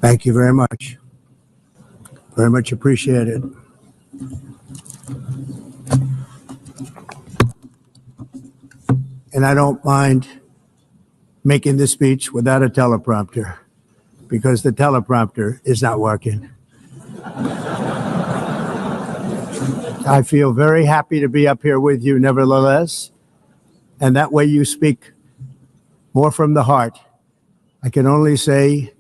Thank you very much. Very much appreciated. And I don't mind making this speech without a teleprompter, because the teleprompter is not working. I feel very happy to be up here with you nevertheless, and that way you speak more from the heart. I can only say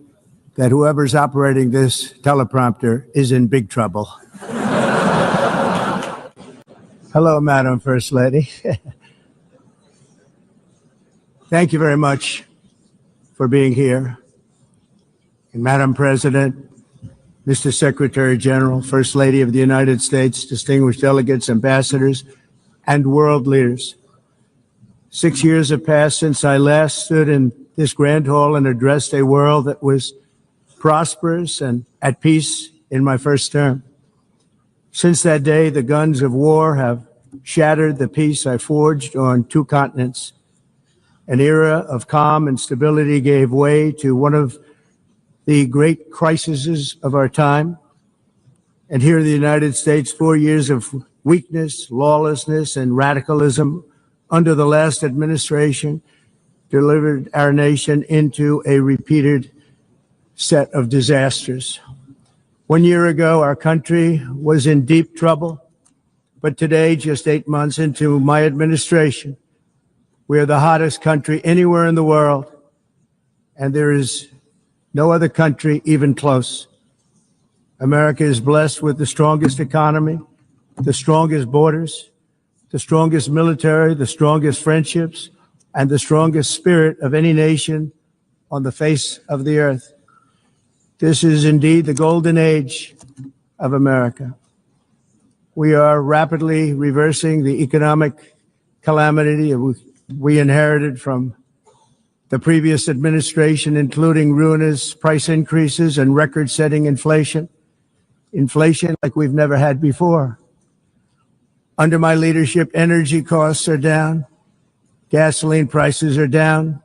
that whoever's operating this teleprompter is in big trouble. Hello, Madam First Lady. Thank you very much for being here. And Madam President, Mr. Secretary General, First Lady of the United States, distinguished delegates, ambassadors, and world leaders. 6 years have passed since I last stood in this grand hall and addressed a world that was prosperous and at peace in my first term. Since that day, the guns of war have shattered the peace I forged on 2 continents. An era of calm and stability gave way to one of the great crises of our time. And here in the United States, 4 years of weakness, lawlessness, and radicalism under the last administration delivered our nation into a repeated set of disasters. 1 year ago, our country was in deep trouble, but today, just 8 months into my administration, we are the hottest country anywhere in the world, and there is no other country even close. America is blessed with the strongest economy, the strongest borders, the strongest military, the strongest friendships, and the strongest spirit of any nation on the face of the earth. This is indeed the golden age of America. We are rapidly reversing the economic calamity we inherited from the previous administration, including ruinous price increases and record-setting inflation like we've never had before. Under my leadership, energy costs are down, gasoline prices are down,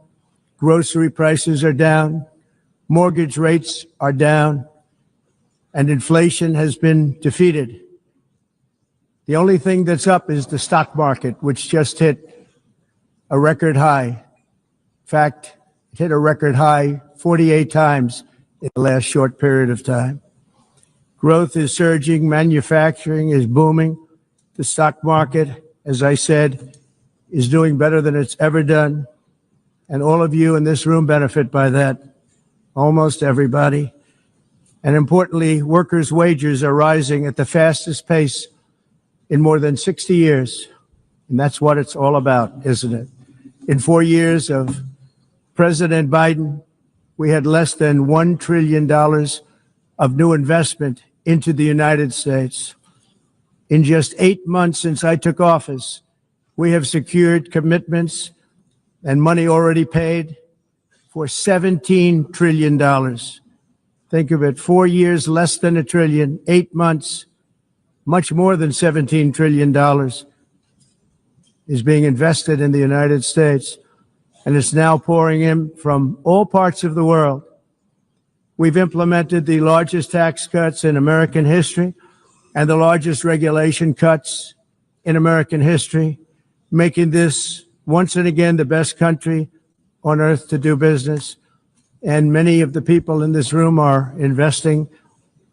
grocery prices are down, mortgage rates are down, and inflation has been defeated. The only thing that's up is the stock market, which just hit a record high. In fact, it hit a record high 48 times in the last short period of time. Growth is surging, manufacturing is booming. The stock market, as I said, is doing better than it's ever done. And all of you in this room benefit by that, almost everybody. And importantly, workers' wages are rising at the fastest pace in more than 60 years. And that's what it's all about, isn't it? In 4 years of President Biden, we had less than $1 trillion of new investment into the United States. In just 8 months since I took office, we have secured commitments and money already paid for $17 trillion. Think of it, 4 years, less than $1 trillion, 8 months, much more than $17 trillion is being invested in the United States, and it's now pouring in from all parts of the world. We've implemented the largest tax cuts in American history and the largest regulation cuts in American history, making this once and again the best country on earth to do business. And many of the people in this room are investing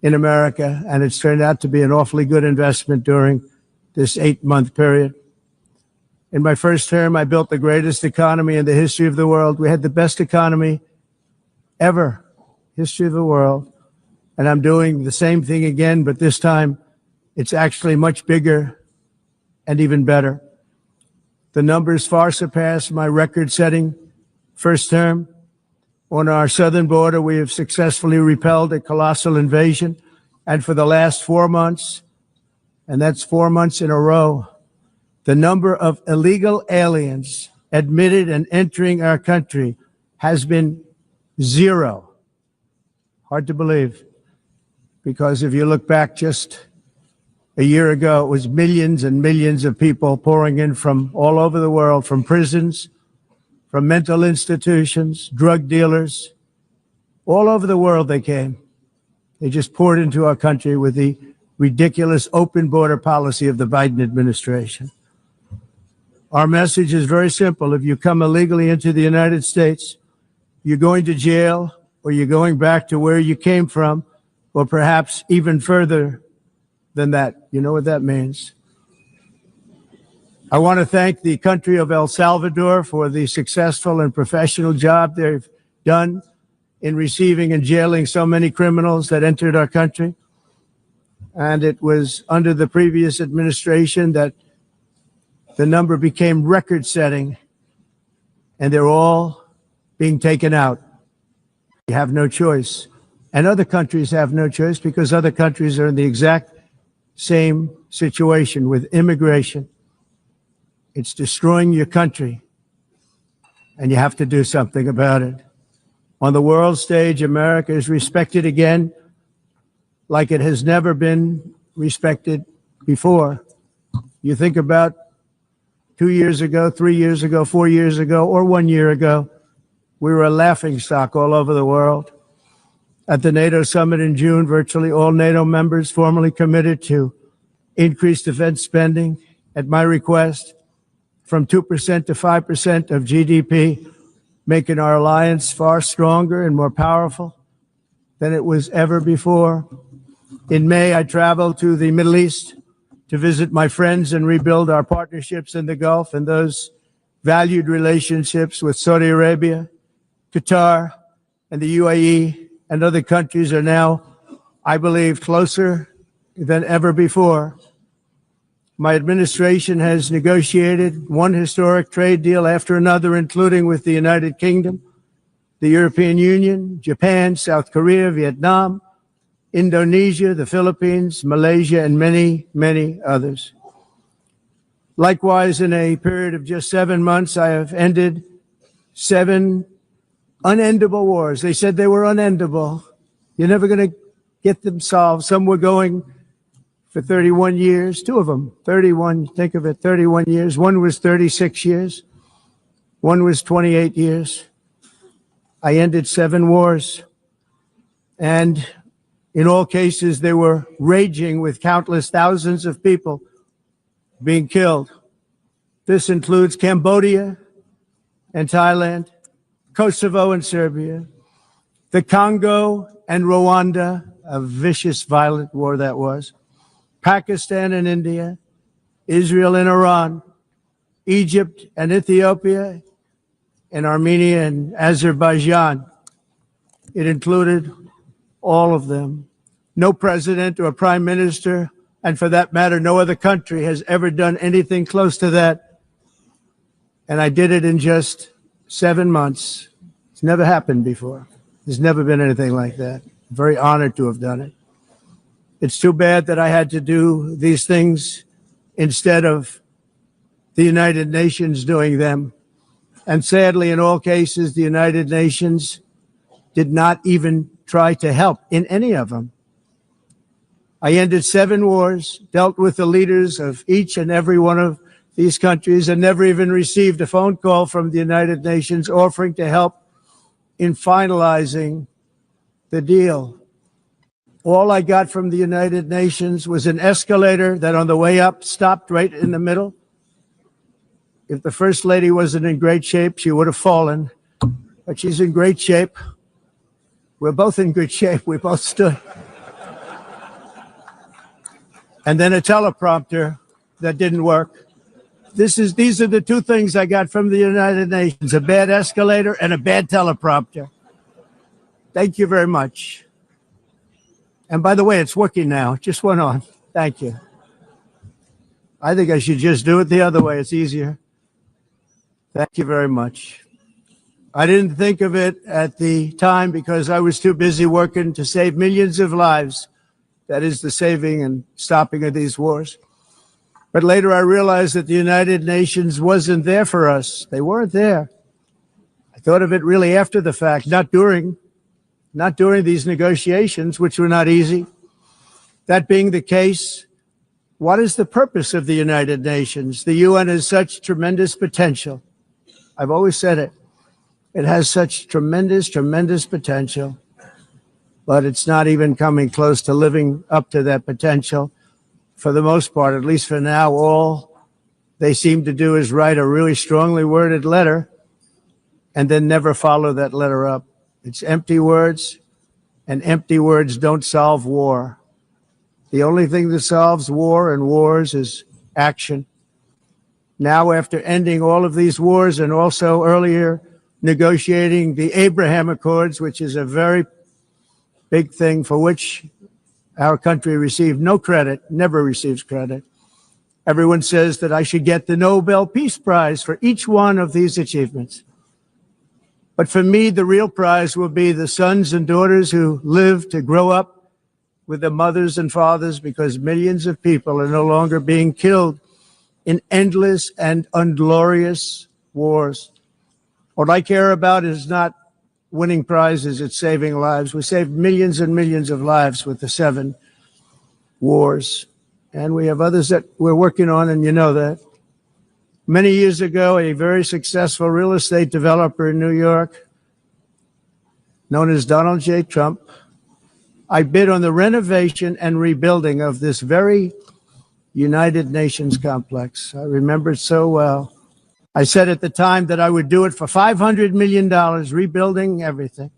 in America, and it's turned out to be an awfully good investment during this 8-month period. In my first term, I built the greatest economy in the history of the world. We had the best economy ever, history of the world. And I'm doing the same thing again, but this time it's actually much bigger and even better. The numbers far surpass my record-setting first term. On our southern border, we have successfully repelled a colossal invasion. And for the last 4 months, and that's 4 months in a row, the number of illegal aliens admitted and entering our country has been 0. Hard to believe, because if you look back just a year ago, it was millions and millions of people pouring in from all over the world, from prisons, from mental institutions, drug dealers, All over the world they came. They just poured into our country with the ridiculous open border policy of the Biden administration. Our message is very simple. If you come illegally into the United States, you're going to jail, or you're going back to where you came from, or perhaps even further than that. You know what that means. I want to thank the country of El Salvador for the successful and professional job they've done in receiving and jailing so many criminals that entered our country. And it was under the previous administration that the number became record-setting, and they're all being taken out. You have no choice. And other countries have no choice, because other countries are in the exact same situation with immigration. It's destroying your country, and you have to do something about it. On the world stage, America is respected again like it has never been respected before. You think about 2 years ago, 3 years ago, 4 years ago, or 1 year ago, we were a laughingstock all over the world. At the NATO summit in June, virtually all NATO members formally committed to increase defense spending at my request from 2% to 5% of GDP, making our alliance far stronger and more powerful than it was ever before. In May, I traveled to the Middle East to visit my friends and rebuild our partnerships in the Gulf, and those valued relationships with Saudi Arabia, Qatar, and the UAE and other countries are now, I believe, closer than ever before. My administration has negotiated one historic trade deal after another, including with the United Kingdom, the European Union, Japan, South Korea, Vietnam, Indonesia, the Philippines, Malaysia, and many, many others. Likewise, in a period of just 7 months, I have ended 7 unendable wars. They said they were unendable. You're never going to get them solved. Some were going for 31 years, 2 of them, 31, think of it, 31 years. One was 36 years. One was 28 years. I ended 7 wars. And in all cases, they were raging with countless thousands of people being killed. This includes Cambodia and Thailand, Kosovo and Serbia, the Congo and Rwanda, a vicious, violent war that was, Pakistan and India, Israel and Iran, Egypt and Ethiopia, and Armenia and Azerbaijan. It included all of them. No president or prime minister, and for that matter, no other country has ever done anything close to that. And I did it in just 7 months. It's never happened before. There's never been anything like that. I'm very honored to have done it. It's too bad that I had to do these things instead of the United Nations doing them. And sadly, in all cases, the United Nations did not even try to help in any of them. I ended 7 wars, dealt with the leaders of each and every one of these countries, and never even received a phone call from the United Nations offering to help in finalizing the deal. All I got from the United Nations was an escalator that on the way up stopped right in the middle. If the First Lady wasn't in great shape, she would have fallen, but she's in great shape. We're both in good shape. We both stood. And then a teleprompter that didn't work. These are the 2 things I got from the United Nations, a bad escalator and a bad teleprompter. Thank you very much. And by the way, it's working now. It just went on. Thank you. I think I should just do it the other way. It's easier. Thank you very much. I didn't think of it at the time because I was too busy working to save millions of lives. That is the saving and stopping of these wars. But later I realized that the United Nations wasn't there for us. They weren't there. I thought of it really after the fact, not during these negotiations, which were not easy. That being the case, what is the purpose of the United Nations? The UN has such tremendous potential. I've always said it. It has such tremendous, tremendous potential. but it's not even coming close to living up to that potential. For the most part, at least for now, all they seem to do is write a really strongly worded letter and then never follow that letter up. It's empty words, and empty words don't solve war. The only thing that solves war and wars is action. Now, after ending all of these wars and also earlier negotiating the Abraham Accords, which is a very big thing for which our country received no credit, never receives credit. Everyone says that I should get the Nobel Peace Prize for each one of these achievements. But for me, the real prize will be the sons and daughters who live to grow up with the mothers and fathers, because millions of people are no longer being killed in endless and unglorious wars. What I care about is not winning prizes, it's saving lives. We saved millions and millions of lives with the 7 wars. And we have others that we're working on, and you know that. Many years ago, a very successful real estate developer in New York, known as Donald J. Trump, I bid on the renovation and rebuilding of this very United Nations complex. I remember it so well. I said at the time that I would do it for $500 million, rebuilding everything.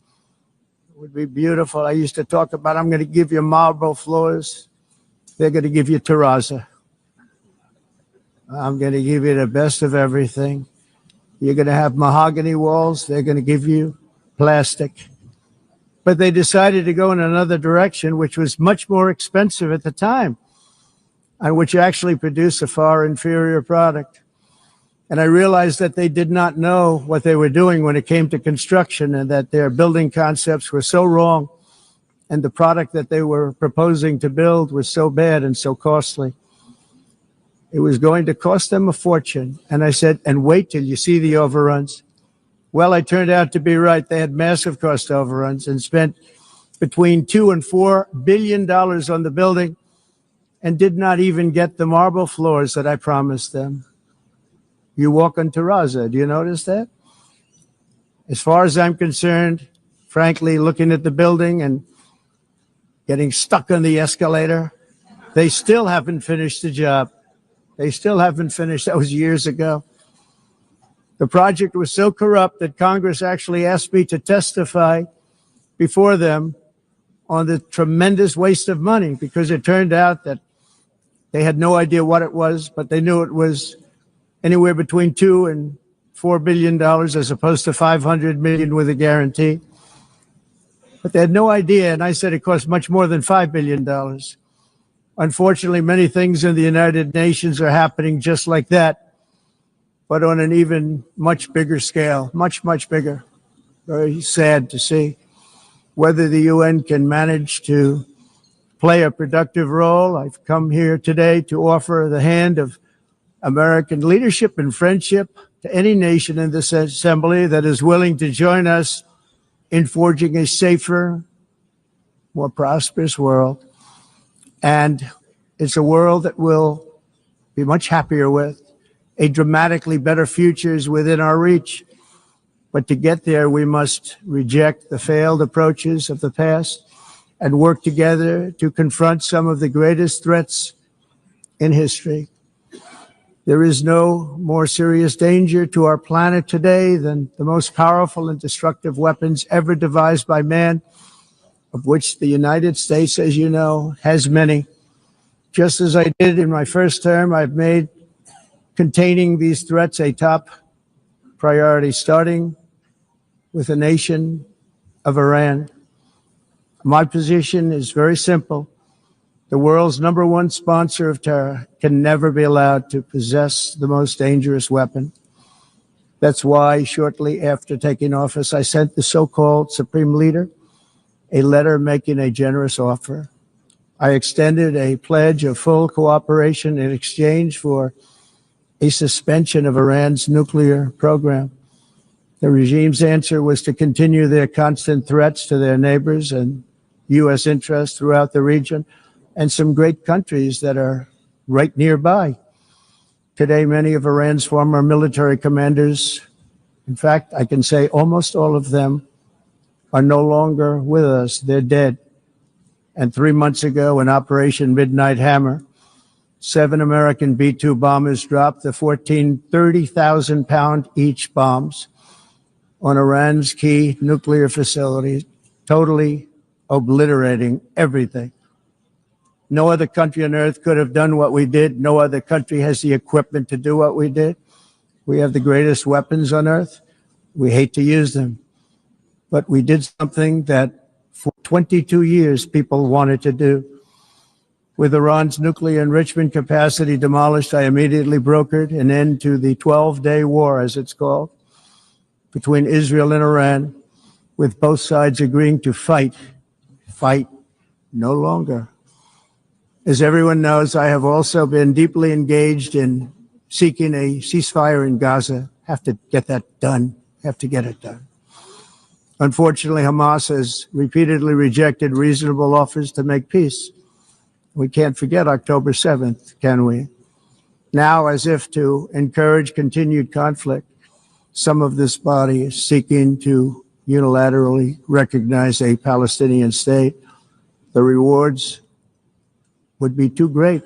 It would be beautiful. I used to talk about, I'm going to give you marble floors. They're going to give you terrazzo. I'm going to give you the best of everything. You're going to have mahogany walls. They're going to give you plastic. But they decided to go in another direction, which was much more expensive at the time, and which actually produced a far inferior product. And I realized that they did not know what they were doing when it came to construction, and that their building concepts were so wrong, and the product that they were proposing to build was so bad and so costly. It was going to cost them a fortune. And I said, and wait till you see the overruns. Well, I turned out to be right. They had massive cost overruns and spent between $2 and $4 billion on the building, and did not even get the marble floors that I promised them. You walk on terrazzo. Do you notice that? As far as I'm concerned, frankly, looking at the building and getting stuck on the escalator, they still haven't finished the job. They still haven't finished. That was years ago. The project was so corrupt that Congress actually asked me to testify before them on the tremendous waste of money, because it turned out that they had no idea what it was, but they knew it was anywhere between $2 and $4 billion, as opposed to $500 million with a guarantee. But they had no idea, and I said it cost much more than $5 billion. Unfortunately, many things in the United Nations are happening just like that, but on an even much bigger scale, much, much bigger. Very sad to see. Whether the UN can manage to play a productive role, I've come here today to offer the hand of American leadership and friendship to any nation in this assembly that is willing to join us in forging a safer, more prosperous world. And it's a world that we'll be much happier with. A dramatically better future is within our reach. But to get there, we must reject the failed approaches of the past and work together to confront some of the greatest threats in history. There is no more serious danger to our planet today than the most powerful and destructive weapons ever devised by man, of which the United States, as you know, has many. Just as I did in my first term, I've made containing these threats a top priority, starting with the nation of Iran. My position is very simple. The world's #1 sponsor of terror can never be allowed to possess the most dangerous weapon. That's why shortly after taking office, I sent the so-called Supreme Leader a letter making a generous offer. I extended a pledge of full cooperation in exchange for a suspension of Iran's nuclear program. The regime's answer was to continue their constant threats to their neighbors and U.S. interests throughout the region, and some great countries that are right nearby. Today, many of Iran's former military commanders, in fact, I can say almost all of them, are no longer with us. They're dead. And 3 months ago, in Operation Midnight Hammer, 7 American B-2 bombers dropped the 14 30,000-pound each bombs on Iran's key nuclear facilities, totally obliterating everything. No other country on earth could have done what we did. No other country has the equipment to do what we did. We have the greatest weapons on earth. We hate to use them. But we did something that for 22 years people wanted to do. With Iran's nuclear enrichment capacity demolished, I immediately brokered an end to the 12-day war, as it's called, between Israel and Iran, with both sides agreeing to fight no longer. As everyone knows, I have also been deeply engaged in seeking a ceasefire in Gaza. Have to get that done. Have to get it done. Unfortunately, Hamas has repeatedly rejected reasonable offers to make peace. We can't forget October 7th, can we? Now, as if to encourage continued conflict, some of this body is seeking to unilaterally recognize a Palestinian state. The rewards would be too great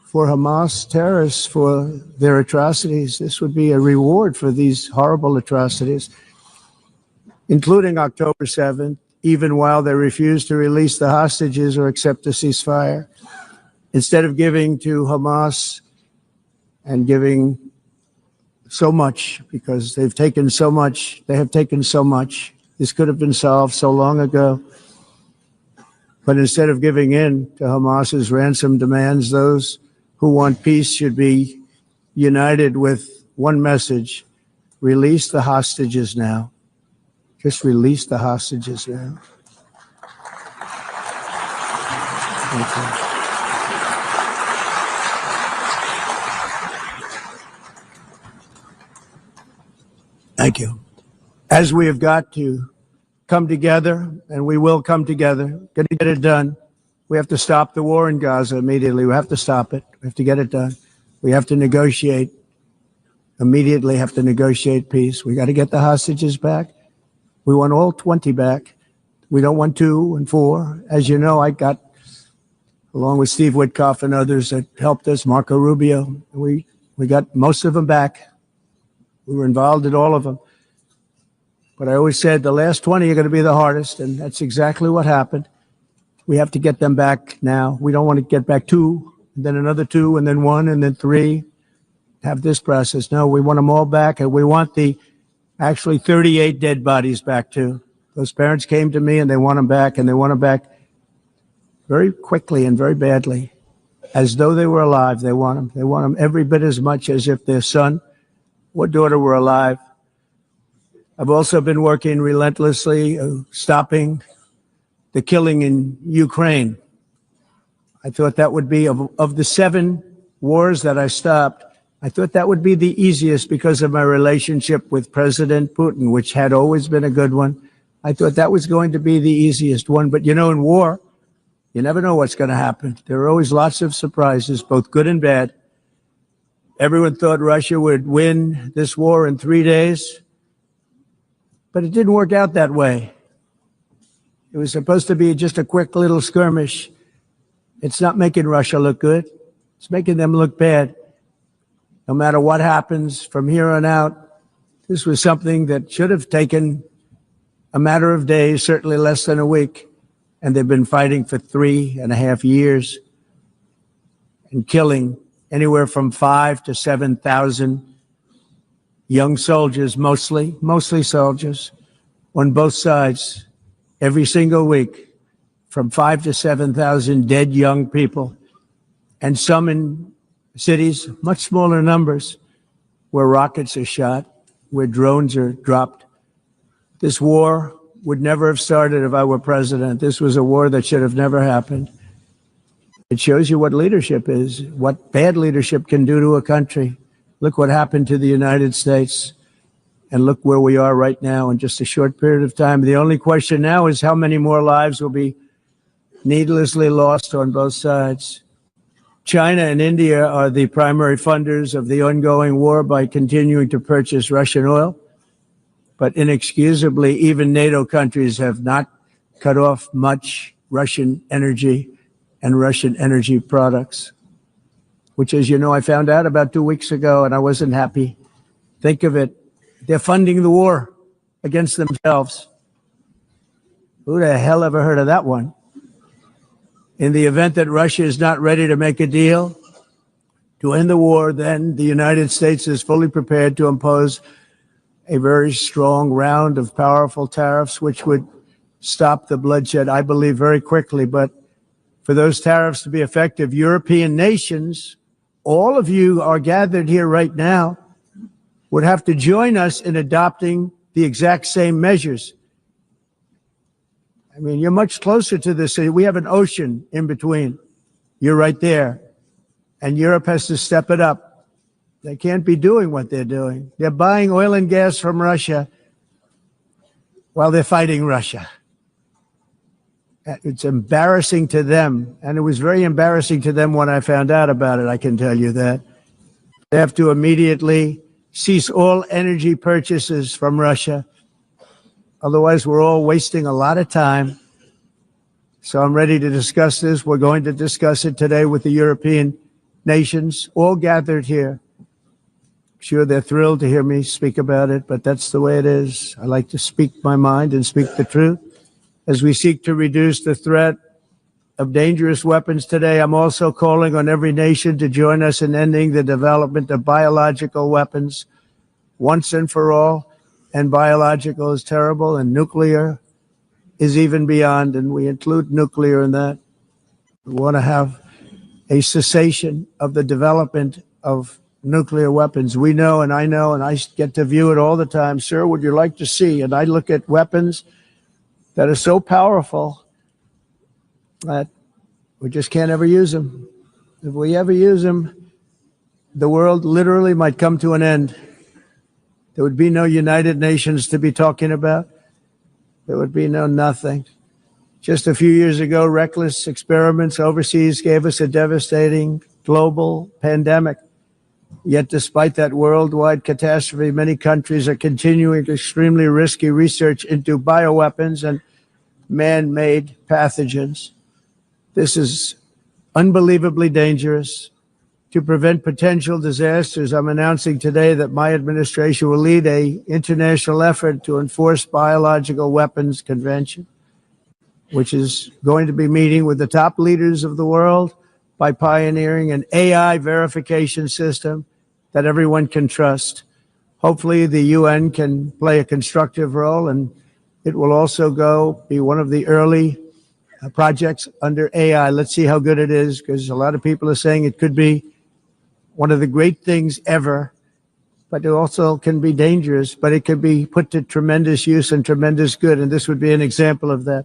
for Hamas terrorists for their atrocities. This would be a reward for these horrible atrocities, including October 7th, even while they refuse to release the hostages or accept a ceasefire. Instead of giving to Hamas and giving so much, because they've taken so much, they have taken so much. This could have been solved so long ago. But instead of giving in to Hamas's ransom demands, those who want peace should be united with one message: release the hostages now. Just release the hostages now. Thank you. Thank you. As we have got to come together, and we will come together, going to get it done. We have to stop the war in Gaza immediately. We have to stop it. We have to get it done. We have to negotiate, immediately have to negotiate peace. We got to get the hostages back. We want all 20 back. We don't want 2 and 4. As you know, I got, along with Steve Witkoff and others that helped us, Marco Rubio, we got most of them back. We were involved in all of them. But I always said the last 20 are going to be the hardest, and that's exactly what happened. We have to get them back now. We don't want to get back 2, and then another 2, and then 1, and then 3. Have this process. No, we want them all back, and we want the actually 38 dead bodies back too. Those parents came to me, and they want them back, and they want them back very quickly and very badly, as though they were alive. They want them. They want them every bit as much as if their son or daughter were alive. I've also been working relentlessly, stopping the killing in Ukraine. I thought that would be, of the 7 wars that I stopped, I thought that would be the easiest because of my relationship with President Putin, which had always been a good one. I thought that was going to be the easiest one. But you know, in war, you never know what's going to happen. There are always lots of surprises, both good and bad. Everyone thought Russia would win this war in 3 days. But it didn't work out that way. It was supposed to be just a quick little skirmish. It's not making Russia look good. It's making them look bad. No matter what happens from here on out, this was something that should have taken a matter of days, certainly less than a week. And they've been fighting for 3.5 years and killing anywhere from 5,000 to 7,000 young soldiers, mostly soldiers, on both sides, every single week, from 5,000 to 7,000 dead young people, and some in cities, much smaller numbers, where rockets are shot, where drones are dropped. This war would never have started if I were president. This was a war that should have never happened. It shows you what leadership is, what bad leadership can do to a country. Look what happened to the United States, and look where we are right now in just a short period of time. The only question now is how many more lives will be needlessly lost on both sides. China and India are the primary funders of the ongoing war by continuing to purchase Russian oil. but inexcusably, even NATO countries have not cut off much Russian energy and Russian energy products, which, as you know, I found out about 2 weeks ago, and I wasn't happy. Think of it. They're funding the war against themselves. Who the hell ever heard of that one? In the event that Russia is not ready to make a deal to end the war, then the United States is fully prepared to impose a very strong round of powerful tariffs, which would stop the bloodshed, I believe, very quickly. But for those tariffs to be effective, European nations, all of you are gathered here right now, would have to join us in adopting the exact same measures. I mean, you're much closer to this. We have an ocean in between. You're right there. And Europe has to step it up. They can't be doing what they're doing. They're buying oil and gas from Russia while they're fighting Russia. It's embarrassing to them. And it was very embarrassing to them when I found out about it, I can tell you that. They have to immediately cease all energy purchases from Russia. Otherwise, we're all wasting a lot of time. So I'm ready to discuss this. We're going to discuss it today with the European nations, all gathered here. I'm sure they're thrilled to hear me speak about it, but that's the way it is. I like to speak my mind and speak the truth. As we seek to reduce the threat of dangerous weapons today, I'm also calling on every nation to join us in ending the development of biological weapons once and for all. And biological is terrible, and nuclear is even beyond, and we include nuclear in that. We want to have a cessation of the development of nuclear weapons. We know, and I get to view it all the time. Sir, would you like to see? And I look at weapons that are so powerful that we just can't ever use them. If we ever use them, the world literally might come to an end. There would be no United Nations to be talking about. There would be no nothing. Just a few years ago, reckless experiments overseas gave us a devastating global pandemic. Yet despite that worldwide catastrophe, many countries are continuing extremely risky research into bioweapons and man-made pathogens. This is unbelievably dangerous. To prevent potential disasters, I'm announcing today that my administration will lead an international effort to enforce biological weapons convention, which is going to be meeting with the top leaders of the world by pioneering an AI verification system that everyone can trust. Hopefully the UN can play a constructive role, and it will also be one of the early projects under AI. Let's see how good it is, because a lot of people are saying it could be one of the great things ever, but it also can be dangerous, but it can be put to tremendous use and tremendous good, and this would be an example of that.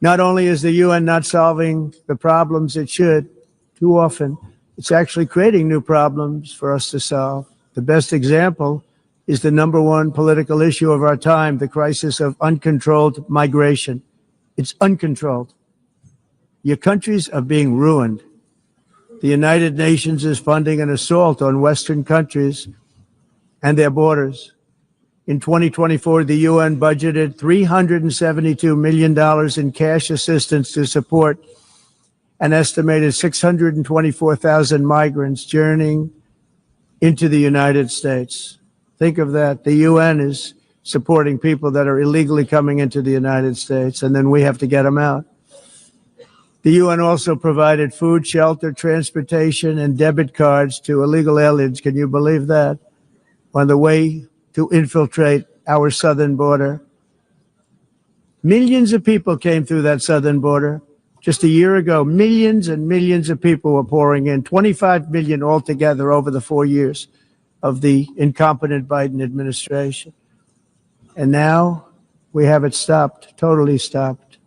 Not only is the UN not solving the problems it should too often, it's actually creating new problems for us to solve. The best example is the number one political issue of our time, the crisis of uncontrolled migration. It's uncontrolled. Your countries are being ruined. The United Nations is funding an assault on Western countries and their borders. In 2024, the UN budgeted $372 million in cash assistance to support an estimated 624,000 migrants journeying into the United States. Think of that. The UN is supporting people that are illegally coming into the United States, and then we have to get them out. The UN also provided food, shelter, transportation, and debit cards to illegal aliens. Can you believe that? On the way to infiltrate our southern border. Millions of people came through that southern border. Just a year ago, millions and millions of people were pouring in, 25 million altogether over the 4 years of the incompetent Biden administration. And now we have it stopped, totally stopped.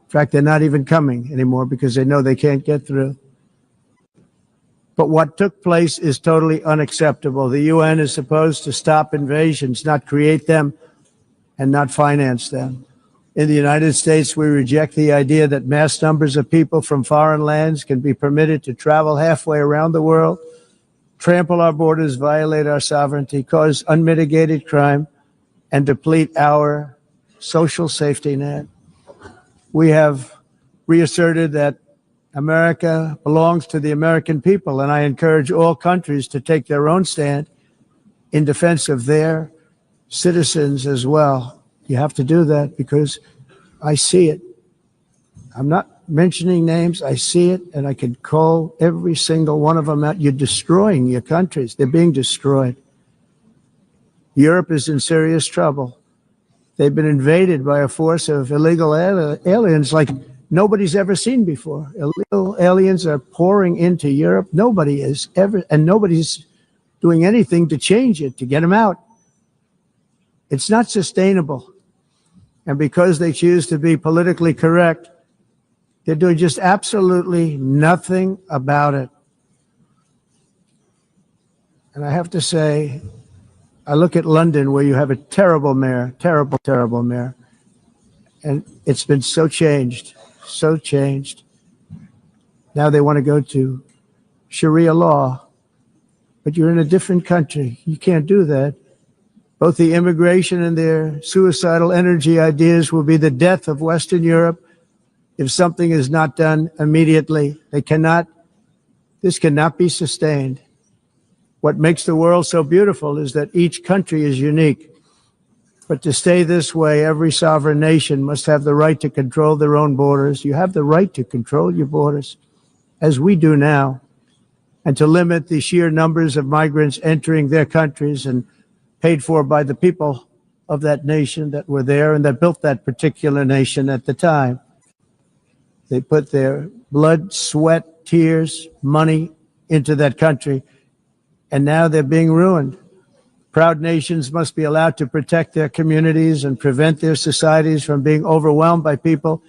In fact, they're not even coming anymore because they know they can't get through. But what took place is totally unacceptable. The UN is supposed to stop invasions, not create them and not finance them. In the United States, we reject the idea that mass numbers of people from foreign lands can be permitted to travel halfway around the world, trample our borders, violate our sovereignty, cause unmitigated crime, and deplete our social safety net. We have reasserted that America belongs to the American people, and I encourage all countries to take their own stand in defense of their citizens as well. You have to do that because I see it. I'm not mentioning names. I see it, and I can call every single one of them out. You're destroying your countries. They're being destroyed. Europe is in serious trouble. They've been invaded by a force of illegal aliens like nobody's ever seen before. Illegal aliens are pouring into Europe. Nobody is ever, and nobody's doing anything to change it, to get them out. It's not sustainable. And because they choose to be politically correct, they're doing just absolutely nothing about it. And I have to say, I look at London, where you have a terrible mayor, terrible, terrible mayor. And it's been so changed, so changed. Now they want to go to Sharia law, but you're in a different country. You can't do that. Both the immigration and their suicidal energy ideas will be the death of Western Europe if something is not done immediately. This cannot be sustained. What makes the world so beautiful is that each country is unique. But to stay this way, every sovereign nation must have the right to control their own borders. You have the right to control your borders, as we do now, and to limit the sheer numbers of migrants entering their countries and paid for by the people of that nation that were there and that built that particular nation at the time. They put their blood, sweat, tears, money into that country, and now they're being ruined. Proud nations must be allowed to protect their communities and prevent their societies from being overwhelmed by people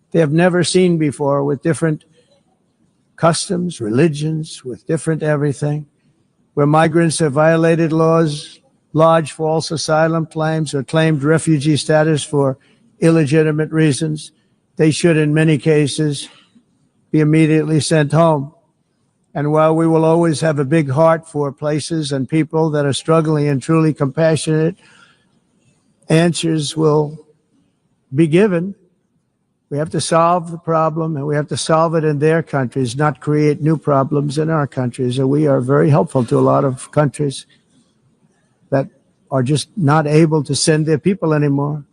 they have never seen before, with different customs, religions, with different everything. Where migrants have violated laws, lodged false asylum claims, or claimed refugee status for illegitimate reasons, they should, in many cases, be immediately sent home. And while we will always have a big heart for places and people that are struggling and truly compassionate, answers will be given. We have to solve the problem, and we have to solve it in their countries, not create new problems in our countries. And we are very helpful to a lot of countries that are just not able to send their people anymore.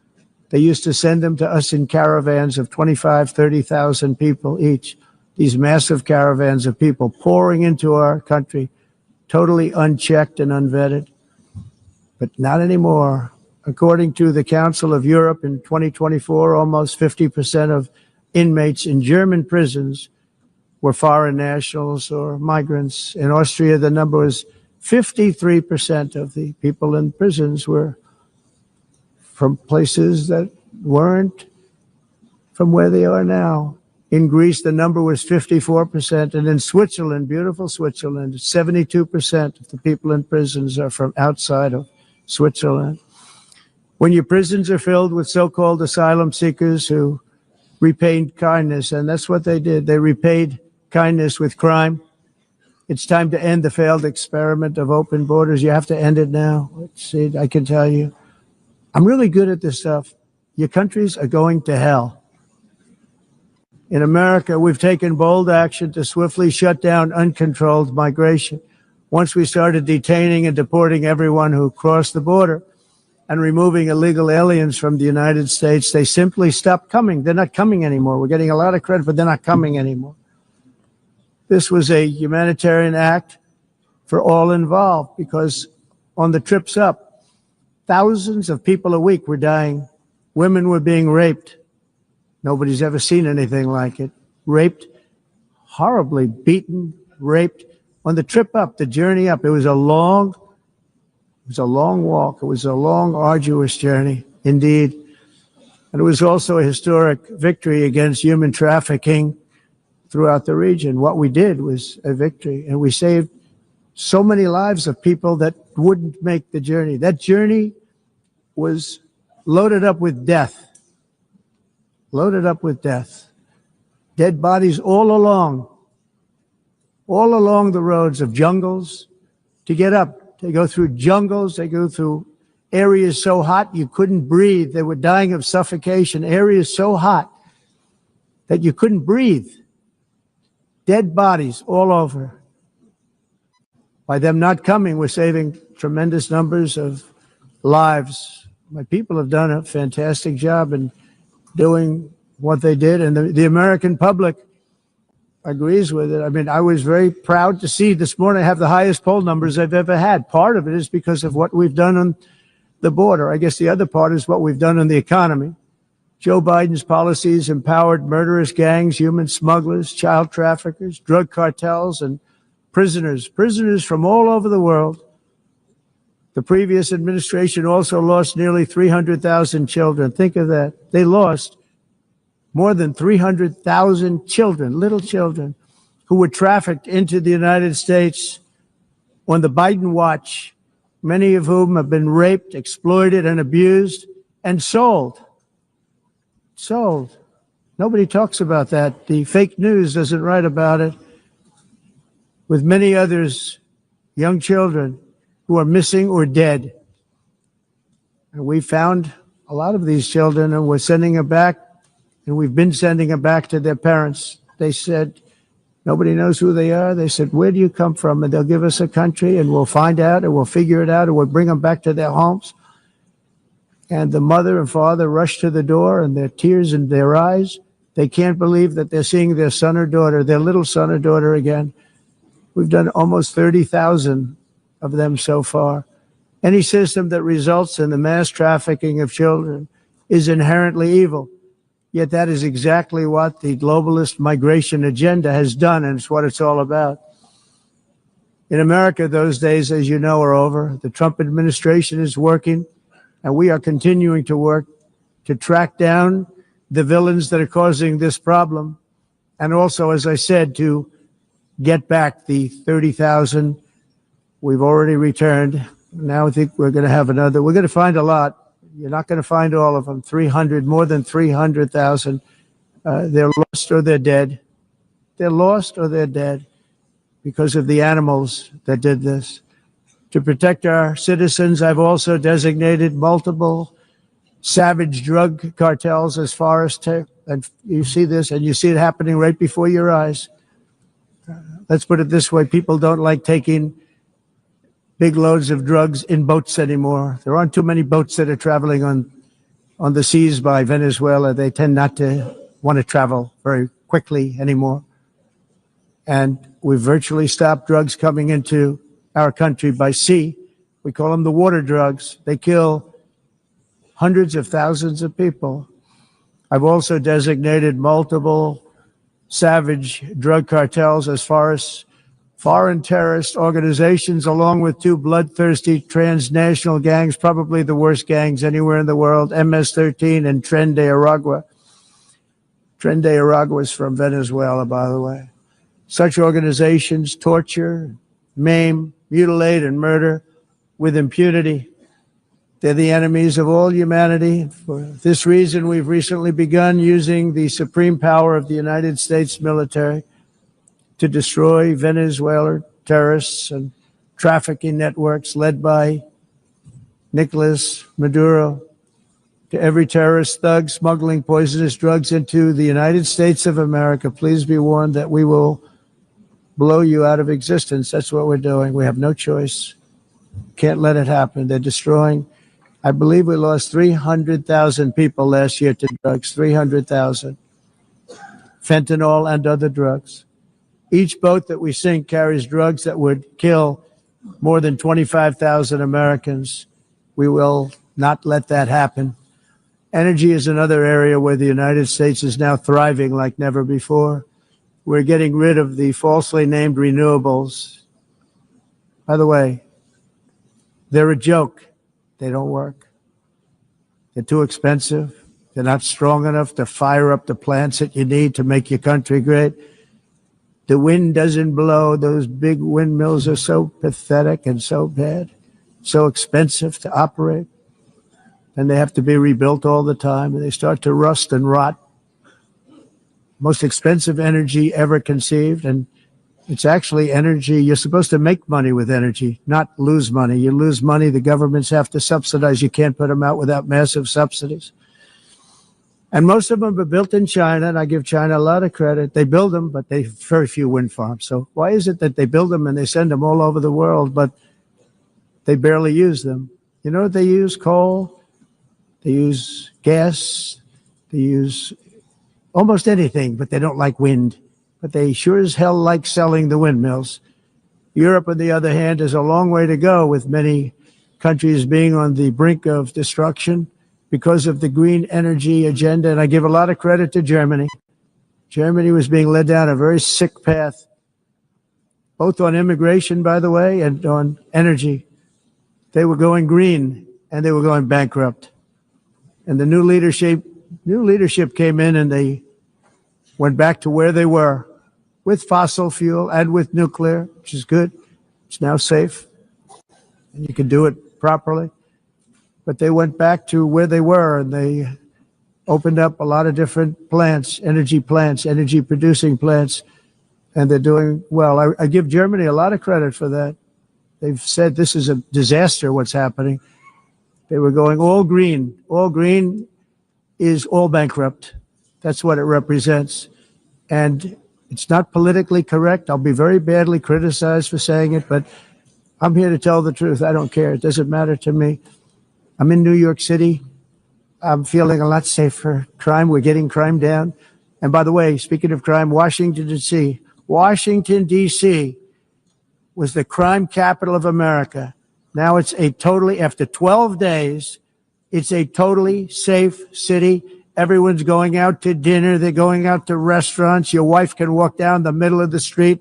They used to send them to us in caravans of 25, 30,000 people each. These massive caravans of people pouring into our country, totally unchecked and unvetted. But not anymore. According to the Council of Europe in 2024, almost 50% of inmates in German prisons were foreign nationals or migrants. In Austria, the number was 53% of the people in prisons were from places that weren't from where they are now. In Greece, the number was 54%. And in Switzerland, beautiful Switzerland, 72% of the people in prisons are from outside of Switzerland. When your prisons are filled with so-called asylum seekers who repaid kindness, and that's what they did, they repaid kindness with crime. It's time to end the failed experiment of open borders. You have to end it now. Let's see, I can tell you, I'm really good at this stuff. Your countries are going to hell. In America, we've taken bold action to swiftly shut down uncontrolled migration. Once we started detaining and deporting everyone who crossed the border and removing illegal aliens from the United States, they simply stopped coming. They're not coming anymore. We're getting a lot of credit, but they're not coming anymore. This was a humanitarian act for all involved, because on the trips up, thousands of people a week were dying. Women were being raped. Nobody's ever seen anything like it. Raped, horribly beaten, raped. On the trip up, the journey up, it was a long walk. It was a long, arduous journey, indeed. And it was also a historic victory against human trafficking throughout the region. What we did was a victory, and we saved so many lives of people that wouldn't make the journey. That journey was loaded up with death. Loaded up with death. Dead bodies all along the roads of jungles to get up. They go through jungles, they go through areas so hot you couldn't breathe. They were dying of suffocation. Areas so hot that you couldn't breathe. Dead bodies all over. By them not coming, we're saving tremendous numbers of lives. My people have done a fantastic job in doing what they did, and the American public agrees with it. I mean, I was very proud to see this morning I have the highest poll numbers I've ever had. Part of it is because of what we've done on the border. I guess the other part is what we've done on the economy. Joe Biden's policies empowered murderous gangs, human smugglers, child traffickers, drug cartels, and prisoners from all over the world. The previous administration also lost nearly 300,000 children. Think of that. They lost more than 300,000 children, little children, who were trafficked into the United States on the Biden watch, many of whom have been raped, exploited, and abused, and sold. Sold. Nobody talks about that. The fake news doesn't write about it. With many others, young children who are missing or dead. And we found a lot of these children, and we're sending them back, and we've been sending them back to their parents. They said, nobody knows who they are. They said, where do you come from? And they'll give us a country, and we'll find out, and we'll figure it out, and we'll bring them back to their homes. And the mother and father rush to the door, and their tears in their eyes. They can't believe that they're seeing their son or daughter, their little son or daughter again. We've done almost 30,000 of them so far. Any system that results in the mass trafficking of children is inherently evil. Yet that is exactly what the globalist migration agenda has done, and it's what it's all about. In America, those days, as you know, are over. The Trump administration is working, and we are continuing to work to track down the villains that are causing this problem, and also, as I said, to get back the 30,000 we've already returned. Now I think we're going to have another. We're going to find a lot. You're not going to find all of them. 300, more than 300,000. They're lost or they're dead. They're lost or they're dead because of the animals that did this. To protect our citizens, I've also designated multiple savage drug cartels as far as and you see this, and you see it happening right before your eyes. Let's put it this way. People don't like taking big loads of drugs in boats anymore. There aren't too many boats that are traveling on the seas by Venezuela. They tend not to want to travel very quickly anymore. And we've virtually stopped drugs coming into our country by sea. We call them the water drugs. They kill hundreds of thousands of people. I've also designated multiple savage drug cartels as far as foreign terrorist organizations, along with two bloodthirsty transnational gangs, probably the worst gangs anywhere in the world, MS-13 and Tren de Aragua. Tren de Aragua is from Venezuela, by the way. Such organizations torture, maim, mutilate, and murder with impunity. They're the enemies of all humanity. For this reason, we've recently begun using the supreme power of the United States military to destroy Venezuelan terrorists and trafficking networks led by Nicolas Maduro. To every terrorist thug smuggling poisonous drugs into the United States of America, please be warned that we will blow you out of existence. That's what we're doing. We have no choice. Can't let it happen. They're destroying. I believe we lost 300,000 people last year to drugs, 300,000. Fentanyl and other drugs. Each boat that we sink carries drugs that would kill more than 25,000 Americans. We will not let that happen. Energy is another area where the United States is now thriving like never before. We're getting rid of the falsely named renewables. By the way, they're a joke. They don't work. They're too expensive. They're not strong enough to fire up the plants that you need to make your country great. The wind doesn't blow. Those big windmills are so pathetic and so bad, so expensive to operate. And they have to be rebuilt all the time, and they start to rust and rot. Most expensive energy ever conceived, and It's actually energy. You're supposed to make money with energy, not lose money. You lose money, the governments have to subsidize. You can't put them out without massive subsidies. And most of them are built in China, and I give China a lot of credit. They build them, but they have very few wind farms. So why is it that they build them and they send them all over the world, but they barely use them? You know what they use? Coal. They use gas. They use almost anything, but they don't like wind. But they sure as hell like selling the windmills. Europe, on the other hand, has a long way to go, with many countries being on the brink of destruction because of the green energy agenda. And I give a lot of credit to Germany. Germany was being led down a very sick path, both on immigration, by the way, and on energy. They were going green and they were going bankrupt. And the new leadership came in and they went back to where they were with fossil fuel and with nuclear, which is good. It's now safe and you can do it properly. But they went back to where they were and they opened up a lot of different plants, energy producing plants, and they're doing well. I give Germany a lot of credit for that. They've said this is a disaster, what's happening. They were going all green. All green is all bankrupt. That's what it represents. And it's not politically correct. I'll be very badly criticized for saying it, but I'm here to tell the truth. I don't care. It doesn't matter to me. I'm in New York City. I'm feeling a lot safer. Crime, we're getting crime down. And by the way, speaking of crime, Washington, D.C. was the crime capital of America. Now it's after 12 days, it's a totally safe city. Everyone's going out to dinner. They're going out to restaurants. Your wife can walk down the middle of the street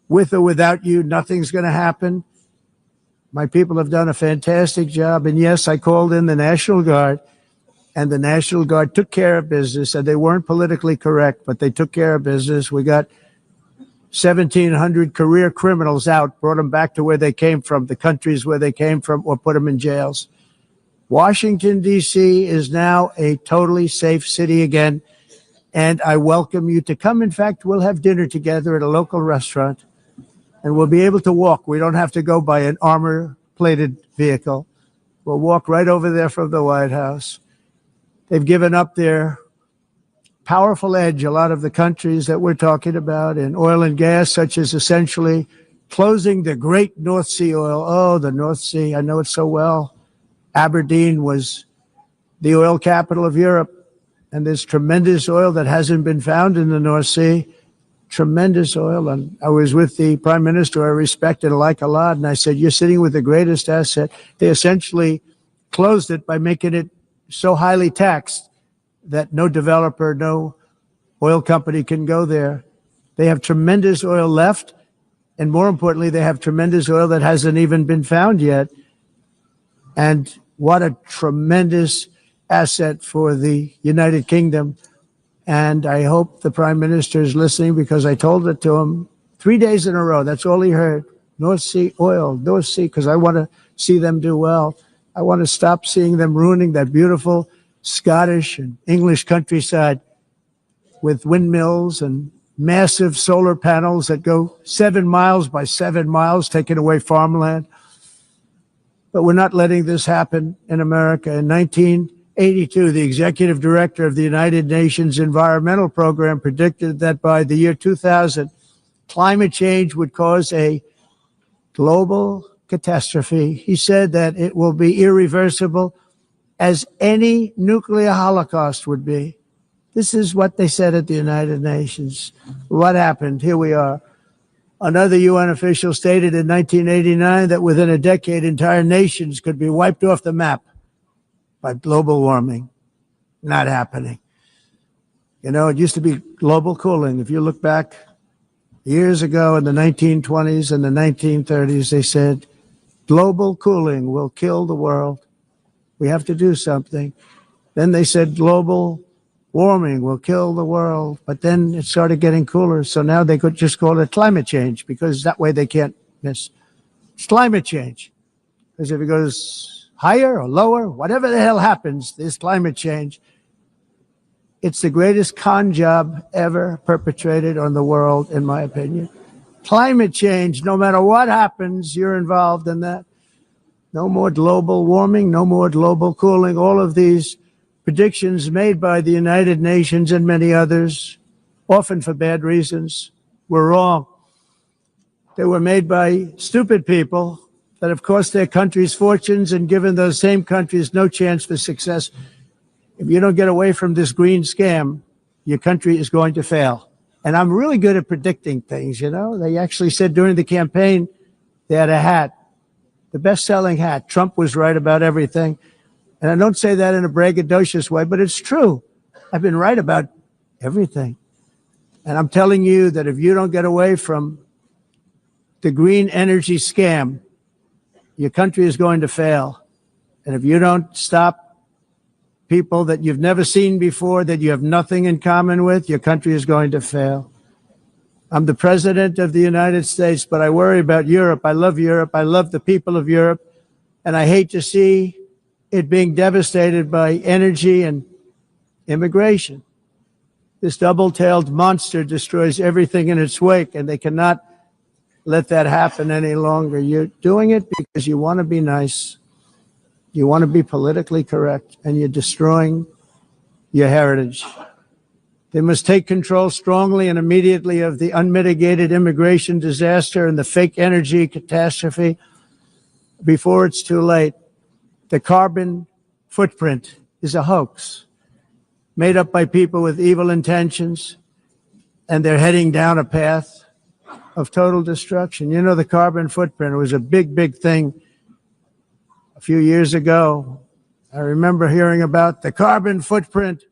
with or without you. Nothing's going to happen. My people have done a fantastic job. And yes, I called in the National Guard, and the National Guard took care of business. And they weren't politically correct, but they took care of business. We got 1,700 career criminals out, brought them back to where they came from, the countries where they came from, or put them in jails. Washington, D.C. is now a totally safe city again, and I welcome you to come. In fact, we'll have dinner together at a local restaurant, and we'll be able to walk. We don't have to go by an armor-plated vehicle. We'll walk right over there from the White House. They've given up their powerful edge, a lot of the countries that we're talking about, in oil and gas, such as essentially closing the great North Sea oil. Oh, the North Sea, I know it so well. Aberdeen was the oil capital of Europe, and there's tremendous oil that hasn't been found in the North Sea, tremendous oil. And I was with the Prime Minister I respect and like a lot, and I said, you're sitting with the greatest asset. They essentially closed it by making it so highly taxed that no developer, no oil company can go there. They have tremendous oil left, and more importantly, they have tremendous oil that hasn't even been found yet. And what a tremendous asset for the United Kingdom. And I hope the Prime Minister is listening, because I told it to him 3 days in a row. That's all he heard. North Sea oil, North Sea, because I want to see them do well. I want to stop seeing them ruining that beautiful Scottish and English countryside with windmills and massive solar panels that go 7 miles by 7 miles, taking away farmland. But we're not letting this happen in America. In 1982, the executive director of the United Nations Environmental Program predicted that by the year 2000, climate change would cause a global catastrophe. He said that it will be irreversible, as any nuclear holocaust would be. This is what they said at the United Nations. What happened? Here we are. Another UN official stated in 1989 that within a decade, entire nations could be wiped off the map by global warming. Not happening. You know, it used to be global cooling. If you look back years ago in the 1920s and the 1930s, they said global cooling will kill the world. We have to do something. Then they said global warming will kill the world, but then it started getting cooler. So now they could just call it climate change, because that way they can't miss. It's climate change. Because if it goes higher or lower, whatever the hell happens, there's climate change. It's the greatest con job ever perpetrated on the world, in my opinion. Climate change, no matter what happens, you're involved in that. No more global warming, no more global cooling. All of these predictions made by the United Nations and many others, often for bad reasons, were wrong. They were made by stupid people that have cost their countries fortunes and given those same countries no chance for success. If you don't get away from this green scam, your country is going to fail. And I'm really good at predicting things, you know. They actually said during the campaign, they had a hat, the best-selling hat. Trump was right about everything. And I don't say that in a braggadocious way, but it's true. I've been right about everything. And I'm telling you that if you don't get away from the green energy scam, your country is going to fail. And if you don't stop people that you've never seen before, that you have nothing in common with, your country is going to fail. I'm the president of the United States, but I worry about Europe. I love Europe. I love the people of Europe. And I hate to see it being devastated by energy and immigration. This double-tailed monster destroys everything in its wake, and they cannot let that happen any longer. You're doing it because you want to be nice. You want to be politically correct, and you're destroying your heritage. They must take control strongly and immediately of the unmitigated immigration disaster and the fake energy catastrophe before it's too late. The carbon footprint is a hoax made up by people with evil intentions, and they're heading down a path of total destruction. You know, the carbon footprint was a big, big thing a few years ago. I remember hearing about the carbon footprint,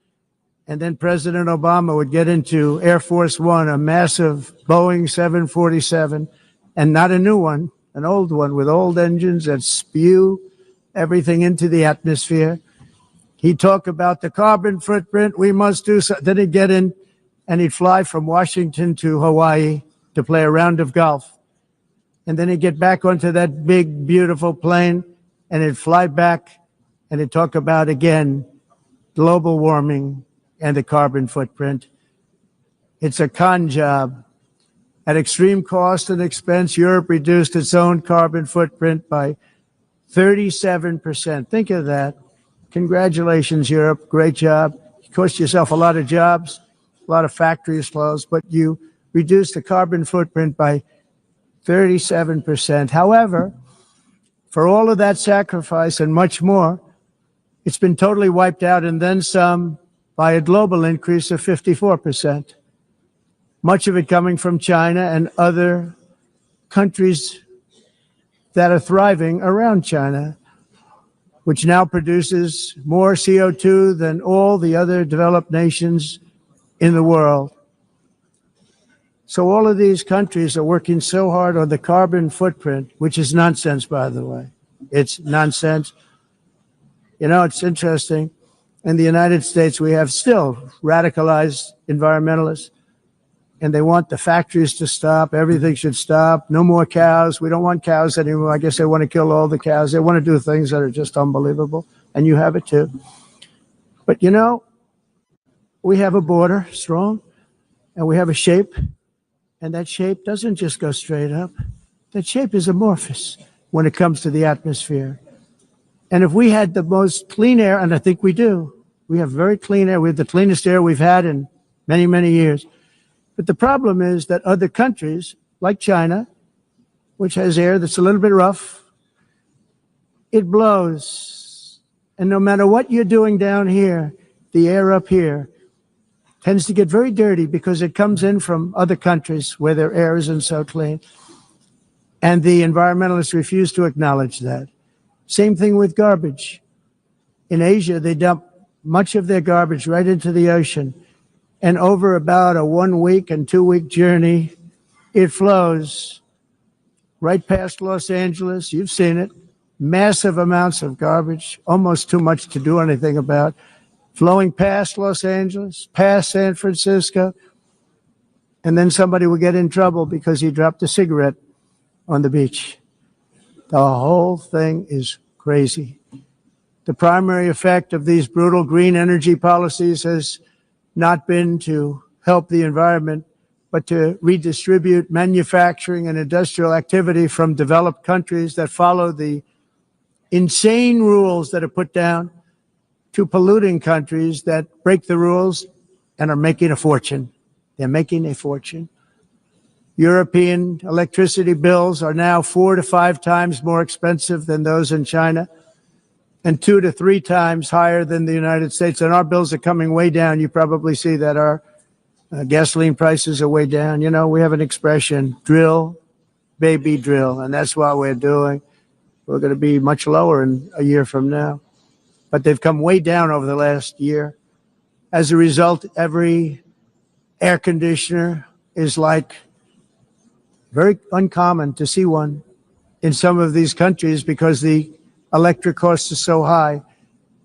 and then President Obama would get into Air Force One, a massive Boeing 747, and not a new one, an old one with old engines that spew everything into the atmosphere. He'd talk about the carbon footprint, we must do so. Then he'd get in and he'd fly from Washington to Hawaii to play a round of golf. And then he'd get back onto that big, beautiful plane and he'd fly back and he'd talk about, again, global warming and the carbon footprint. It's a con job. At extreme cost and expense, Europe reduced its own carbon footprint by 37%. Think of that. Congratulations, Europe. Great job. You cost yourself a lot of jobs, a lot of factories closed, but you reduced the carbon footprint by 37%. However, for all of that sacrifice and much more, it's been totally wiped out and then some by a global increase of 54%. Much of it coming from China and other countries that are thriving around China, which now produces more CO2 than all the other developed nations in the world. So all of these countries are working so hard on the carbon footprint, which is nonsense, by the way. It's nonsense. You know, it's interesting. In the United States, we have still radicalized environmentalists, and they want the factories to stop. Everything should stop. No more cows. We don't want cows anymore. I guess they want to kill all the cows. They want to do things that are just unbelievable, and you have it too. But, you know, we have a border, strong, and we have a shape, and that shape doesn't just go straight up. That shape is amorphous when it comes to the atmosphere. And if we had the most clean air, and I think we do, we have very clean air. We have the cleanest air we've had in many, many years. But the problem is that other countries, like China, which has air that's a little bit rough, it blows. And no matter what you're doing down here, the air up here tends to get very dirty because it comes in from other countries where their air isn't so clean. And the environmentalists refuse to acknowledge that. Same thing with garbage. In Asia, they dump much of their garbage right into the ocean. And over about a 1 week and 2 week journey, it flows right past Los Angeles. You've seen it. Massive amounts of garbage, almost too much to do anything about, flowing past Los Angeles, past San Francisco. And then somebody will get in trouble because he dropped a cigarette on the beach. The whole thing is crazy. The primary effect of these brutal green energy policies has not been to help the environment, but to redistribute manufacturing and industrial activity from developed countries that follow the insane rules that are put down to polluting countries that break the rules and are making a fortune. They're making a fortune. European electricity bills are now 4 to 5 times more expensive than those in China and 2 to 3 times higher than the United States. And our bills are coming way down. You probably see that our gasoline prices are way down. You know, we have an expression, drill, baby, drill, and that's what we're doing. We're going to be much lower in a year from now. But they've come way down over the last year. As a result, every air conditioner is like very uncommon to see one in some of these countries because the electric cost is so high.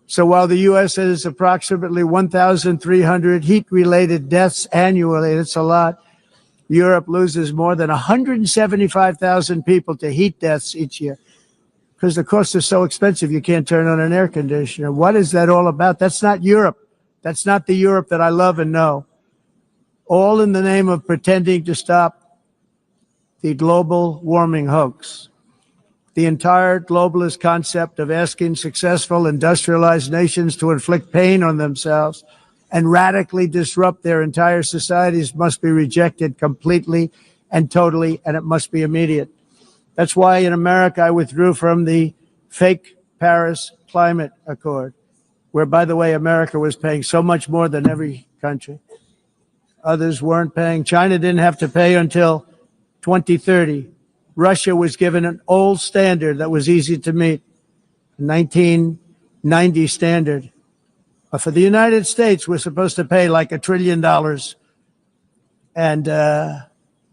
So while the U.S. has approximately 1,300 heat-related deaths annually, that's a lot, Europe loses more than 175,000 people to heat deaths each year because the cost is so expensive you can't turn on an air conditioner. What is that all about? That's not Europe. That's not the Europe that I love and know. All in the name of pretending to stop the global warming hoax. The entire globalist concept of asking successful industrialized nations to inflict pain on themselves and radically disrupt their entire societies must be rejected completely and totally, and it must be immediate. That's why in America I withdrew from the fake Paris Climate Accord, where, by the way, America was paying so much more than every country. Others weren't paying. China didn't have to pay until 2030. Russia was given an old standard that was easy to meet, a 1990 standard. But for the United States, we're supposed to pay like $1 trillion. And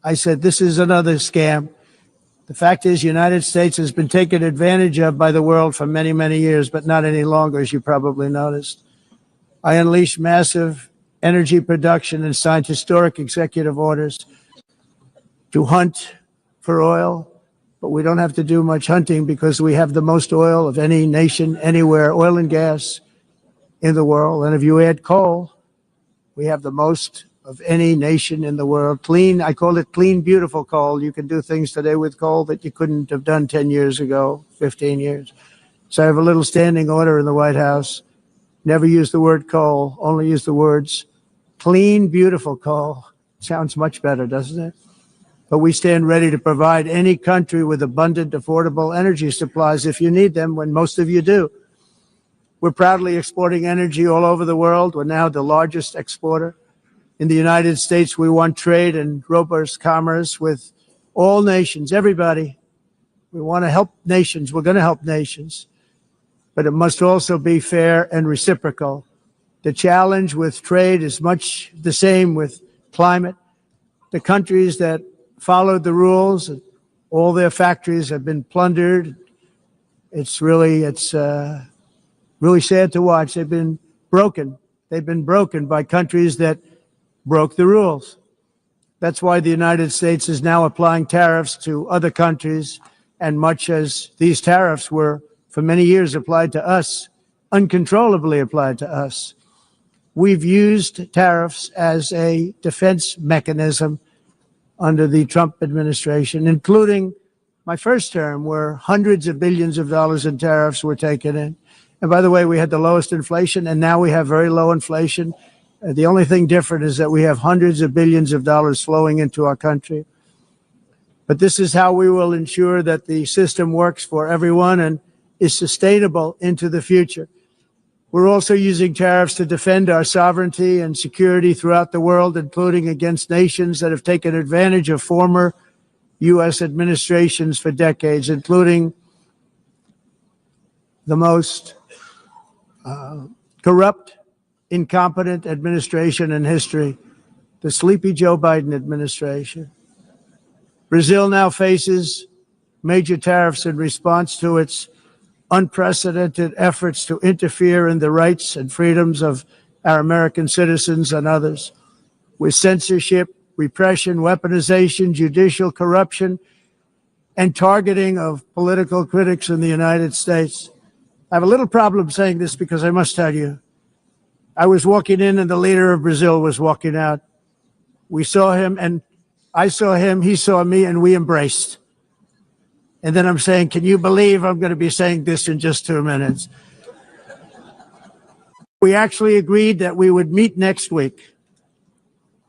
I said, this is another scam. The fact is, the United States has been taken advantage of by the world for many, many years, but not any longer, as you probably noticed. I unleashed massive energy production and signed historic executive orders to hunt for oil, but we don't have to do much hunting because we have the most oil of any nation anywhere, oil and gas in the world. And if you add coal, we have the most of any nation in the world. Clean, I call it clean, beautiful coal. You can do things today with coal that you couldn't have done 10 years ago, 15 years. So I have a little standing order in the White House. Never use the word coal, only use the words clean, beautiful coal. Sounds much better, doesn't it? But we stand ready to provide any country with abundant, affordable energy supplies if you need them, when most of you do. We're proudly exporting energy all over the world. We're now the largest exporter. In the United States, we want trade and robust commerce with all nations, everybody. We want to help nations. We're going to help nations. But it must also be fair and reciprocal. The challenge with trade is much the same with climate. The countries that followed the rules, all their factories have been plundered. It's really sad to watch. They've been broken. They've been broken by countries that broke the rules. That's why the United States is now applying tariffs to other countries, and much as these tariffs were for many years applied to us, uncontrollably applied to us. We've used tariffs as a defense mechanism under the Trump administration, including my first term, where hundreds of billions of dollars in tariffs were taken in. And by the way, we had the lowest inflation, and now we have very low inflation. The only thing different is that we have hundreds of billions of dollars flowing into our country. But this is how we will ensure that the system works for everyone and is sustainable into the future. We're also using tariffs to defend our sovereignty and security throughout the world, including against nations that have taken advantage of former U.S. administrations for decades, including the most corrupt, incompetent administration in history, the sleepy Joe Biden administration. Brazil now faces major tariffs in response to its unprecedented efforts to interfere in the rights and freedoms of our American citizens and others, with censorship, repression, weaponization, judicial corruption, and targeting of political critics in the United States. I have a little problem saying this because I must tell you, I was walking in and the leader of Brazil was walking out. We saw him, and I saw him, he saw me, and we embraced. And then I'm saying, can you believe I'm going to be saying this in just 2 minutes? We actually agreed that we would meet next week.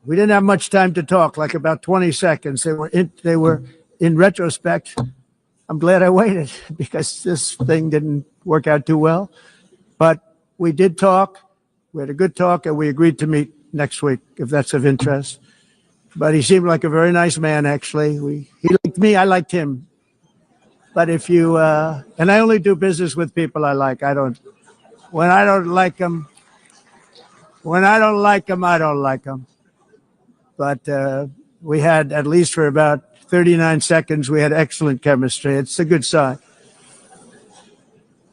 We didn't have much time to talk, like about 20 seconds. They were in retrospect, I'm glad I waited because this thing didn't work out too well. But we did talk. We had a good talk, and we agreed to meet next week, if that's of interest. But he seemed like a very nice man, actually. He liked me, I liked him. But if you, and I only do business with people I like. When I don't like them, I don't like them. But we had, at least for about 39 seconds, we had excellent chemistry. It's a good sign.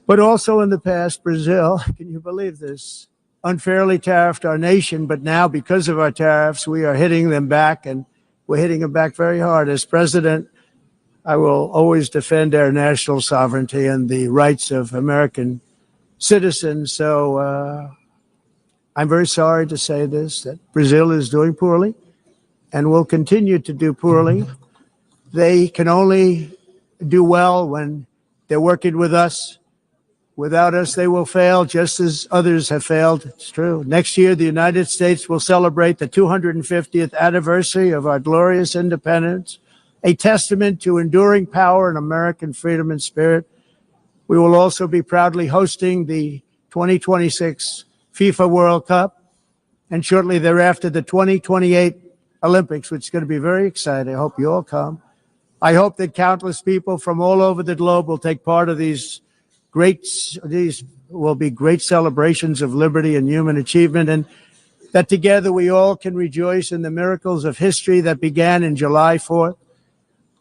But also in the past, Brazil, can you believe this, unfairly tariffed our nation, but now because of our tariffs, we are hitting them back, and we're hitting them back very hard. As president, I will always defend our national sovereignty and the rights of American citizens. So I'm very sorry to say this, that Brazil is doing poorly and will continue to do poorly. They can only do well when they're working with us. Without us, they will fail, just as others have failed. It's true. Next year, the United States will celebrate the 250th anniversary of our glorious independence, a testament to enduring power and American freedom and spirit. We will also be proudly hosting the 2026 FIFA World Cup, and shortly thereafter, the 2028 Olympics, which is going to be very exciting. I hope you all come. I hope that countless people from all over the globe will take part of these will be great celebrations of liberty and human achievement, and that together we all can rejoice in the miracles of history that began in July 4th,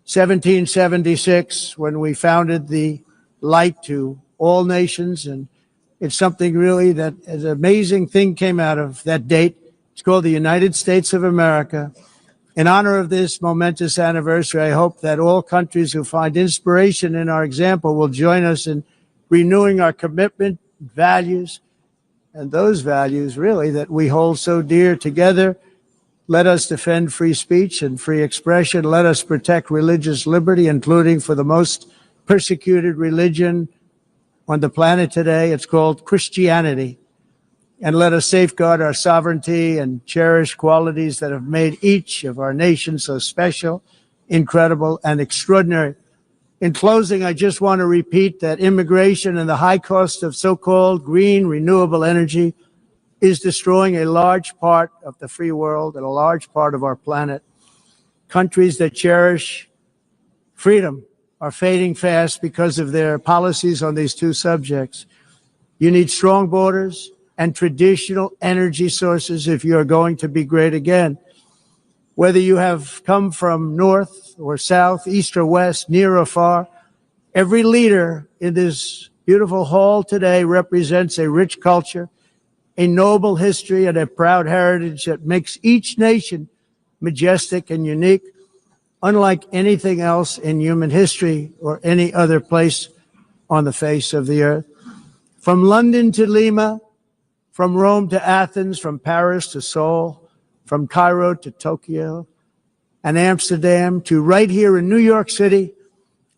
1776, when we founded the light to all nations. And it's something really that an amazing thing came out of that date. It's called the United States of America. In honor of this momentous anniversary, I hope that all countries who find inspiration in our example will join us in renewing our commitment, values, and those values really that we hold so dear. Together, let us defend free speech and free expression. Let us protect religious liberty, including for the most persecuted religion on the planet today. It's called Christianity. And let us safeguard our sovereignty and cherish qualities that have made each of our nations so special, incredible, and extraordinary. In closing, I just want to repeat that immigration and the high cost of so-called green renewable energy is destroying a large part of the free world and a large part of our planet. Countries that cherish freedom are fading fast because of their policies on these two subjects. You need strong borders and traditional energy sources if you are going to be great again. Whether you have come from north or south, east or west, near or far, every leader in this beautiful hall today represents a rich culture, a noble history, and a proud heritage that makes each nation majestic and unique, unlike anything else in human history or any other place on the face of the earth. From London to Lima, from Rome to Athens, from Paris to Seoul, from Cairo to Tokyo and Amsterdam to right here in New York City,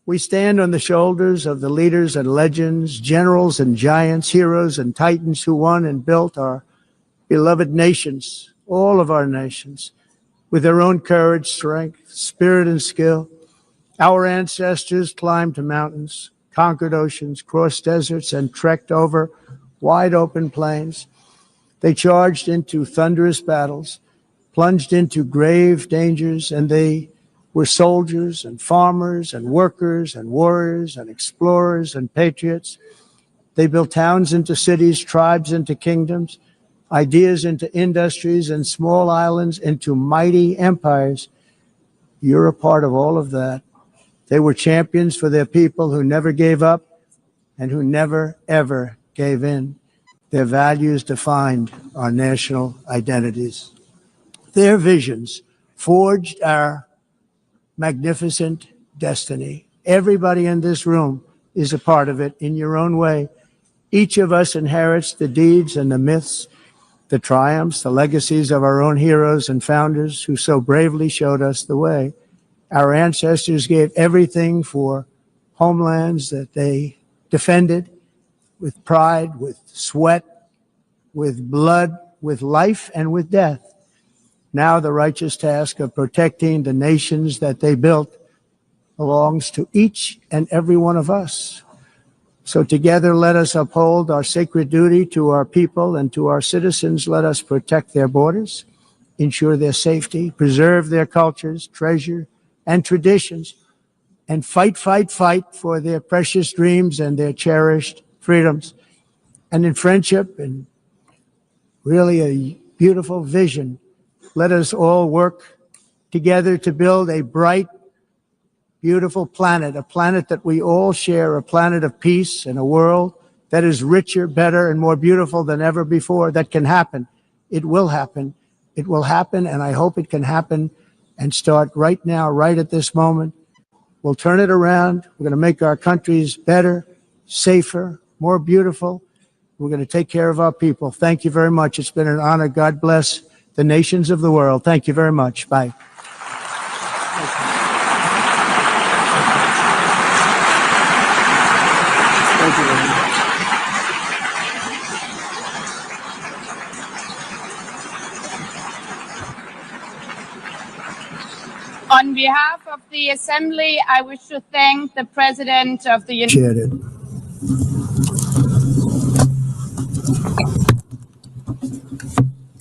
we stand on the shoulders of the leaders and legends, generals and giants, heroes and titans who won and built our beloved nations, all of our nations, with their own courage, strength, spirit, and skill. Our ancestors climbed mountains, conquered oceans, crossed deserts, and trekked over wide open plains. They charged into thunderous battles, plunged into grave dangers, and they were soldiers and farmers and workers and warriors and explorers and patriots. They built towns into cities, tribes into kingdoms, ideas into industries, and small islands into mighty empires. You're a part of all of that. They were champions for their people who never gave up and who never, ever gave in. Their values defined our national identities. Their visions forged our magnificent destiny. Everybody in this room is a part of it in your own way. Each of us inherits the deeds and the myths the triumphs, the legacies of our own heroes and founders who so bravely showed us the way. Our ancestors gave everything for homelands that they defended with pride, with sweat, with blood, with life, and with death. Now the righteous task of protecting the nations that they built belongs to each and every one of us. So together, let us uphold our sacred duty to our people and to our citizens. Let us protect their borders, ensure their safety, preserve their cultures, treasure, and traditions, and fight for their precious dreams and their cherished freedoms. And in friendship and really a beautiful vision, let us all work together to build a bright, beautiful planet, a planet that we all share, a planet of peace and a world that is richer, better, and more beautiful than ever before. That can happen. It will happen. It will happen, and I hope it can happen and start right now, right at this moment. We'll turn it around. We're going to make our countries better, safer, more beautiful. We're going to take care of our people. Thank you very much. It's been an honor. God bless the nations of the world. Thank you very much. Bye. Thank you very much. On behalf of the Assembly, I wish to thank the President of the United States.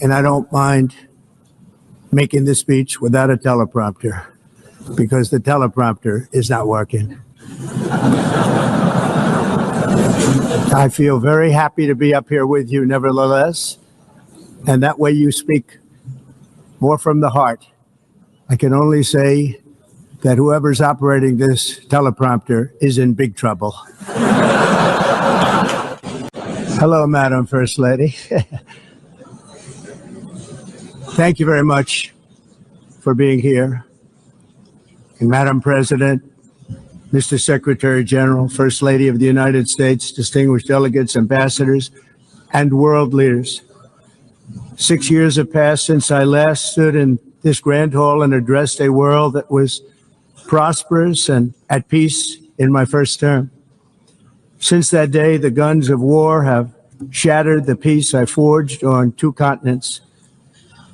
And I don't mind making this speech without a teleprompter, because the teleprompter is not working. I feel very happy to be up here with you nevertheless, and that way you speak more from the heart. I can only say that whoever's operating this teleprompter is in big trouble. Hello, Madam First Lady. Thank you very much for being here. And Madam President, Mr. Secretary General, First Lady of the United States, distinguished delegates, ambassadors, and world leaders. 6 years have passed since I last stood in this grand hall and addressed a world that was prosperous and at peace in my first term. Since that day, the guns of war have shattered the peace I forged on 2 continents.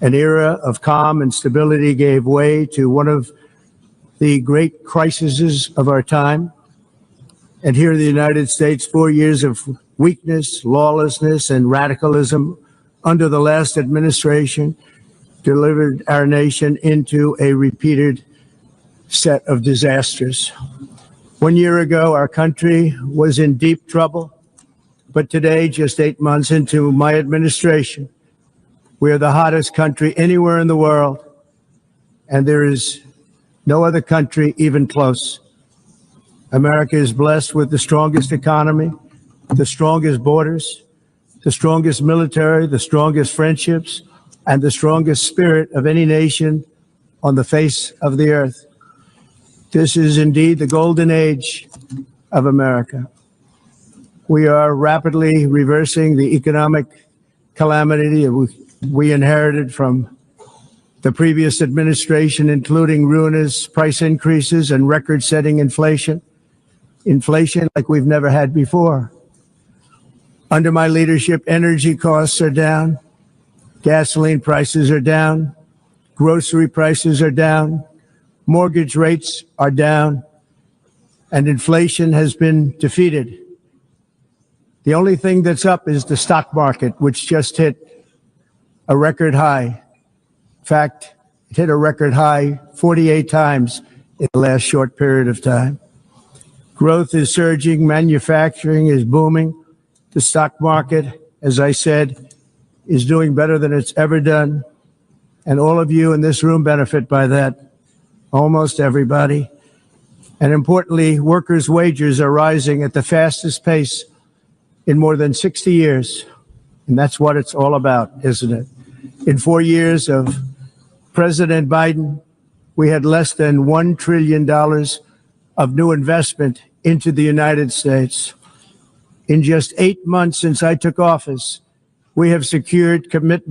An era of calm and stability gave way to one of the great crises of our time. And here in the United States, 4 years of weakness, lawlessness, and radicalism under the last administration delivered our nation into a repeated set of disasters. 1 year ago, our country was in deep trouble, but today, just 8 months into my administration, we are the hottest country anywhere in the world, and there is no other country even close. America is blessed with the strongest economy, the strongest borders, the strongest military, the strongest friendships, and the strongest spirit of any nation on the face of the earth. This is indeed the golden age of America. We are rapidly reversing the economic calamity we inherited from the previous administration, including ruinous price increases and record-setting inflation like we've never had before. Under my leadership, energy costs are down, gasoline prices are down, grocery prices are down, mortgage rates are down, and inflation has been defeated. The only thing that's up is the stock market, which just hit a record high. In fact, it hit a record high 48 times in the last short period of time. Growth is surging, manufacturing is booming. The stock market, as I said, is doing better than it's ever done. And all of you in this room benefit by that, almost everybody. And importantly, workers' wages are rising at the fastest pace in more than 60 years. And that's what it's all about, isn't it? In 4 years of President Biden, we had less than $1 trillion of new investment into the United States. In just 8 months since I took office, we have secured commitment